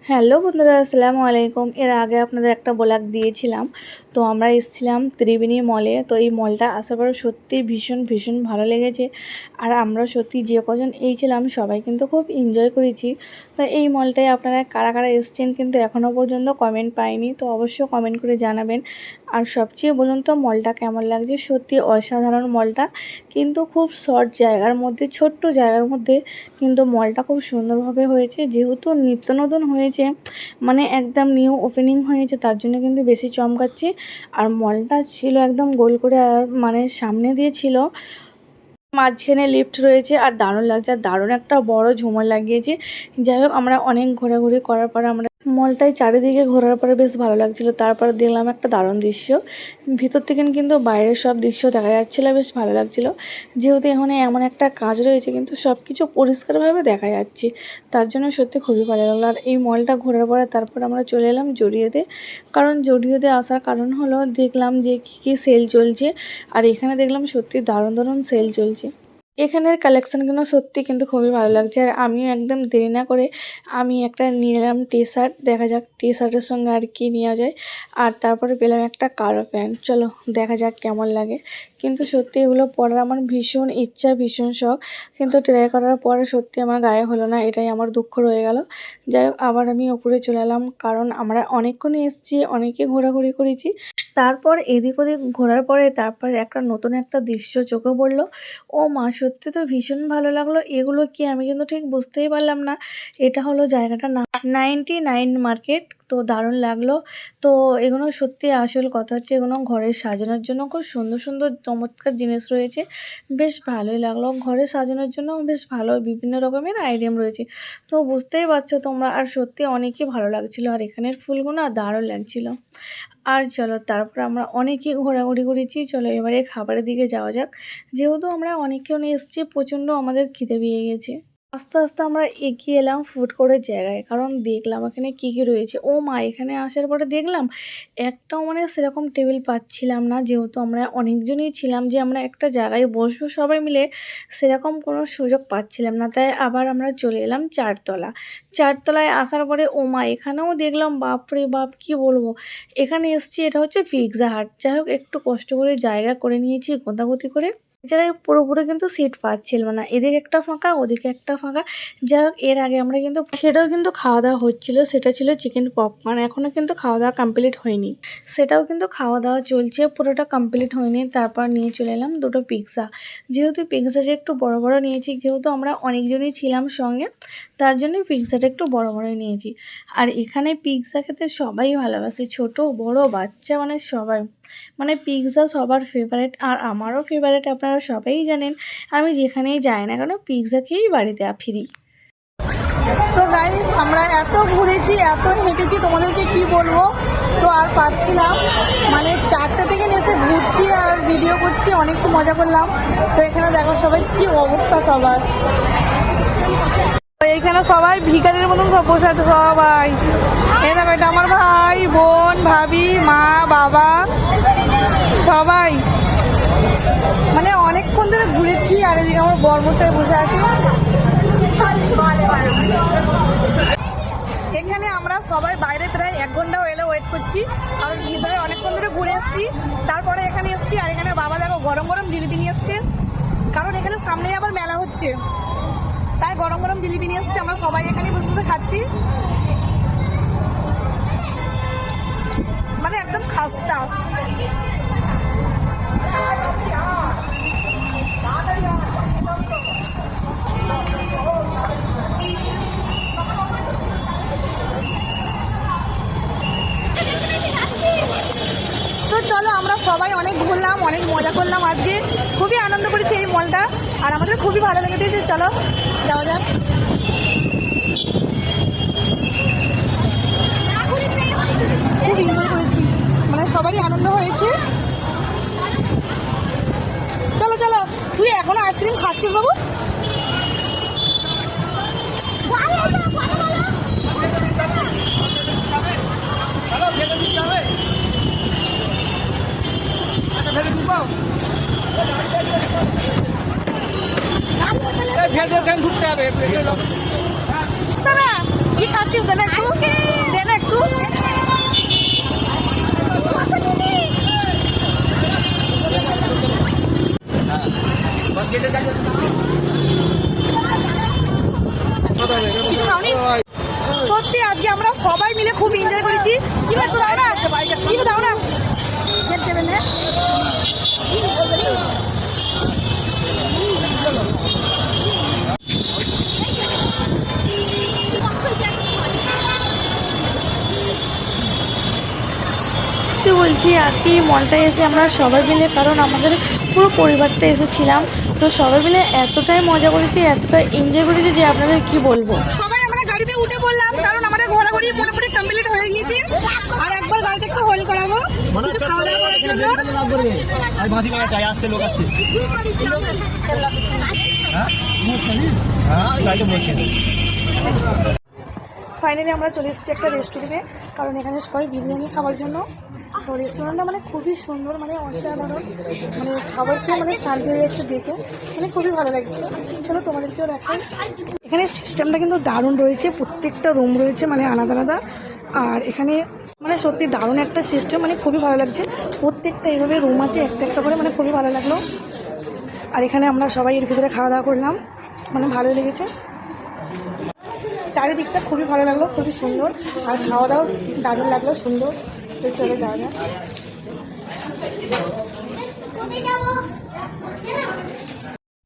Hello বন্ধুরা, আসসালামু আলাইকুম। এর আগে আপনাদের একটা ব্লগ দিয়েছিলাম। তো আমরা এসেছিলাম ত্রিবেণী মলে। তো এই মলটা আসার পরে সত্যি ভীষণ ভীষণ ভালো লেগেছে। আর আমরা সত্যি যে কজন ছিলাম সবাই কিন্তু খুব এনজয় করেছি। তো এই মলটায় আপনারা কারা কারা এসেছেন কিন্তু এখনও পর্যন্ত কমেন্ট পাইনি, তো অবশ্যই কমেন্ট করে জানাবেন। আর সবচেয়ে বলুন তো মলটা কেমন লাগছে। সত্যি অসাধারণ মলটা, কিন্তু খুব শর্ট জায়গার মধ্যে, ছোট্ট জায়গার মধ্যে কিন্তু মলটা খুব সুন্দরভাবে হয়েছে। যেহেতু নিত্য নতুন হয়েছে, মানে একদম নিউ ওপেনিং হয়েছে, তার জন্য কিন্তু বেশি চমকাচ্ছে। আর মলটা ছিল একদম গোল করে, আর মানে সামনে দিয়ে ছিল, মাঝখানে লিফট রয়েছে। আর দারুণ লাগছে, আর দারুণ একটা বড় ঝুমর লাগিয়েছে। যাই হোক, আমরা অনেক ঘোরাঘুরি করার পরে আমরা মলটায় চারিদিকে ঘোরার পরে বেশ ভালো লাগছিল। তারপরে দেখলাম একটা দারুণ দৃশ্য, ভিতর থেকে কিন্তু বাইরের সব দৃশ্য দেখা যাচ্ছিলো, বেশ ভালো লাগছিল। যেহেতু এখানে এমন একটা কাজ রয়েছে, কিন্তু সব কিছু পরিষ্কারভাবে দেখা যাচ্ছে, তার জন্য সত্যি খুবই ভালো লাগলো। আর এই মলটা ঘোরার পরে তারপর আমরা চলে এলাম জুডিওতে। কারণ জুডিওতে আসার কারণ হলো দেখলাম যে কী সেল চলছে, আর এখানে দেখলাম সত্যি দারুণ দারুণ সেল চলছে। এখানের কালেকশানগুলো সত্যি কিন্তু খুবই ভালো লাগছে। আর আমিও একদম দেরি না করে আমি একটা নিলাম টি শার্ট। দেখা যাক টি শার্টের সঙ্গে আর কি নেওয়া যায়। আর তারপরে পেলাম একটা কালো প্যান্ট। চলো দেখা যাক কেমন লাগে। কিন্তু সত্যি এগুলো পরার আমার ভীষণ ইচ্ছা, ভীষণ শখ, কিন্তু ট্রাই করার পরে সত্যি আমার গায়ে হলো না, এটাই আমার দুঃখ রয়ে গেল। যাই হোক, আবার আমি ওপরে চলে এলাম, কারণ আমরা অনেকক্ষণই এসেছি, অনেকে ঘোরাঘুরি করেছি। তারপর এদিক ওদিক ঘোরার পরে তারপর একটা নতুন একটা দৃশ্য চোখে পড়লো। ও মা, সত্যি তো ভীষণ ভালো লাগলো। এগুলো কি আমি কিন্তু ঠিক বুঝতেই পারলাম না। এটা হলো জায়গাটার নাম 99 মার্কেট। তো দারুণ লাগলো। তো এগুলো সত্যি আসল কথা হচ্ছে, এগুলো ঘরে সাজানোর জন্য খুব সুন্দর সুন্দর চমৎকার জিনিস রয়েছে। বেশ ভালোই লাগলো, ঘরে সাজানোর জন্য বেশ ভালো বিভিন্ন রকমের আইটেম রয়েছে। তো বুঝতেই পারছো তোমরা। আর সত্যি অনেকই ভালো লাগছিলো, আর এখানের ফুলগুলো দারুণ লাগছিলো। আর চলো তারপর আমরা অনেকেই ঘোরাঘুরি করেছি। চলো এবারে খাবারের দিকে যাওয়া যাক। যেহেতু আমরা অনেকক্ষণ এসেছি, প্রচণ্ড আমাদের খিদে পেয়ে গেছে। আস্তে আস্তে আমরা এগিয়ে এলাম ফুড কোর্টের জায়গায়, কারণ দেখলাম এখানে কী কী রয়েছে। ও মা, এখানে আসার পরে দেখলাম একটাও মানে সেরকম টেবিল পাচ্ছিলাম না। যেহেতু আমরা অনেকজনই ছিলাম, যে আমরা একটা জায়গায় বসবো সবাই মিলে, সেরকম কোনো সুযোগ পাচ্ছিলাম না। তাই আবার আমরা চলে এলাম চারতলায় আসার পরে ও মা, এখানেও দেখলাম বাপরে বাপ, কি বলবো। এখানে এসছি, এটা হচ্ছে পিৎজা হাট। যাই হোক, একটু কষ্ট করে জায়গা করে নিয়েছি গোতাগুতি করে। জায়গায় পুরোপুরি কিন্তু সিট পাচ্ছিলাম না, এদিকে একটা ফাঁকা ওদিকে একটা ফাঁকা। যাই হোক, এর আগে আমরা কিন্তু সেটাও কিন্তু খাওয়া দাওয়া হচ্ছিলো, সেটা ছিল চিকেন পপকর্ন। এখনও কিন্তু খাওয়া দাওয়া কমপ্লিট হয়নি, সেটাও কিন্তু খাওয়া দাওয়া চলছে, পুরোটা কমপ্লিট হয়নি। তারপর নিয়ে চলে এলাম দুটো পিৎজা। যেহেতু পিৎজাটা একটু বড় বড় নিয়েছি, যেহেতু আমরা অনেকজনই ছিলাম সঙ্গে, তার জন্যই পিৎজাটা একটু বড় বড় নিয়েছি। আর এখানে পিৎজা খেতে সবাই ভালোবাসে, ছোট বড় বাচ্চা মানে সবাই। মানে পিৎজা সবার ফেভারিট, আর আমারও ফেভারিট। আপনারা সবাই জানেন, আমি যেখানেই যাই না কেন পিৎজা খেয়েই বাড়িতে ফিরি। তো গাইস, আমরা এত ঘুরেছি, এত হেঁটেছি, তোমাদেরকে কি বলবো। তো আর পাচ্ছি না, মানে 4টে থেকে এসে ঘুরছি আর ভিডিও করছি, অনেক মজা করলাম। তো এখানে দেখো সবাই কি অবস্থা সবার। এইখানে সবাই ভিখারির মতন সব বসে আছে সবাই। এই দেখো, এটা আমার ভাই বোন ভাবি মা বাবা সবাই, মানে অনেকক্ষণ ধরে ঘুরেছি। আর এদিকে আমার বর্মশাই বসে আছে। এখানে আমরা সবাই বাইরে প্রায় 1 ঘন্টা এলে ওয়েট করছি, আর ভিতরে অনেকক্ষণ ধরে ঘুরে এসছি। তারপরে এখানে এসছি, আর এখানে বাবা দেখো গরম গরম জিলিপি নিয়ে এসছে, কারণ এখানে সামনেই আবার মেলা হচ্ছে, তাই গরম গরম জিলিপি নিয়ে এসছে। আমরা সবাই এখানে বসে বসে খাচ্ছি, মানে একদম খাস্তা। তো চলো, আমরা সবাই অনেক ঘুরলাম, অনেক মজা করলাম, আজকে খুবই আনন্দ করেছি এই মলটা, আর আমাদের খুবই ভালো লেগে দিয়েছে। চলো যাওয়া যাক। খুব এনজয় করেছি, মানে সবারই আনন্দ হয়েছে। চলো চলো, তুই এখনো আইসক্রিম খাচ্ছিস বাবু? ঢুকতে হবে কি খাচ্ছিস? আমরা সবাই মিলে খুব এনজয় করেছি। কি একটু দাও না, কি দাও না তো বলছি আজকে এই মলটায় এসে আমরা সবাই মিলে, কারণ আমাদের পুরো পরিবারটা এসেছিলাম, তো সবাই মিলে এতটাই মজা করেছি, এতটাই এনজয় করেছি যে আপনাদের কি বলবো। সবাই আমরা গাড়িতে উঠে পড়লাম, কারণ আমাদের ঘোরাঘুরি মোটামুটি কমপ্লিট হয়ে গিয়েছে। আর একবার গাড়িতে একটু হোল করাবো কিছু খাওয়া দাওয়া করার জন্য। ফাইনালি আমরা চলে এসেছি একটা রেস্টুরেন্টে, কারণ এখানে সবাই বিরিয়ানি খাওয়ার জন্য। তো রেস্টুরেন্টটা মানে খুবই সুন্দর, মানে অসাধারণ, মানে খাবার চেয়ে মানে শান্তি হয়ে যাচ্ছে দেখে, মানে খুবই ভালো লাগছে। চলো তোমাদেরকেও দেখাই। এখানে সিস্টেমটা কিন্তু দারুণ রয়েছে, প্রত্যেকটা রুম রয়েছে মানে আলাদা আলাদা। আর এখানে মানে সত্যি দারুণ একটা সিস্টেম, মানে খুবই ভালো লাগছে। প্রত্যেকটা এইভাবে রুম আছে একটা একটা করে, মানে খুবই ভালো লাগলো। আর এখানে আমরা সবাই এর ভিতরে খাওয়া দাওয়া করলাম, মানে ভালোই লেগেছে। চারিদিকটা খুবই ভালো লাগলো, খুবই সুন্দর। আর খাওয়া দাওয়া দারুণ লাগলো, সুন্দর। তো চলে যাওয়া যাক।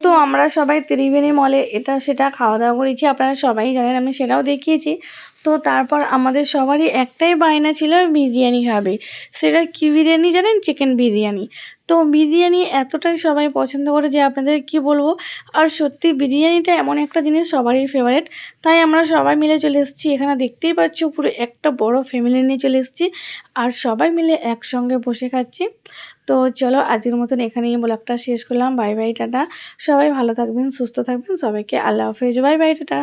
তো আমরা সবাই ত্রিবেণী মলে এটা সেটা খাওয়া দাওয়া করেছি, আপনারা সবাই জানেন, আমি সেটাও দেখিয়েছি। তো তারপর আমাদের সবারই একটাই বায়না ছিল বিরিয়ানি খাবে। সেটা কী বিরিয়ানি জানেন? চিকেন বিরিয়ানি। তো বিরিয়ানি এতটাই সবাই পছন্দ করে যে আপনাদের কি বলবো। আর সত্যি বিরিয়ানিটা এমন একটা জিনিস সবারই ফেভারিট। তাই আমরা সবাই মিলে চলে এসেছি, এখানে দেখতেই পাচ্ছ পুরো একটা বড় ফ্যামিলি নিয়ে চলে এসেছি, আর সবাই মিলে একসঙ্গে বসে খাচ্ছি। তো চলো আজকের মতন এখানেই ব্লগটা শেষ করলাম। Bye bye, tata. সবাই ভালো থাকবেন, সুস্থ থাকবেন। সবাইকে আল্লাহ হাফেজ, বাই বাই, টাটা।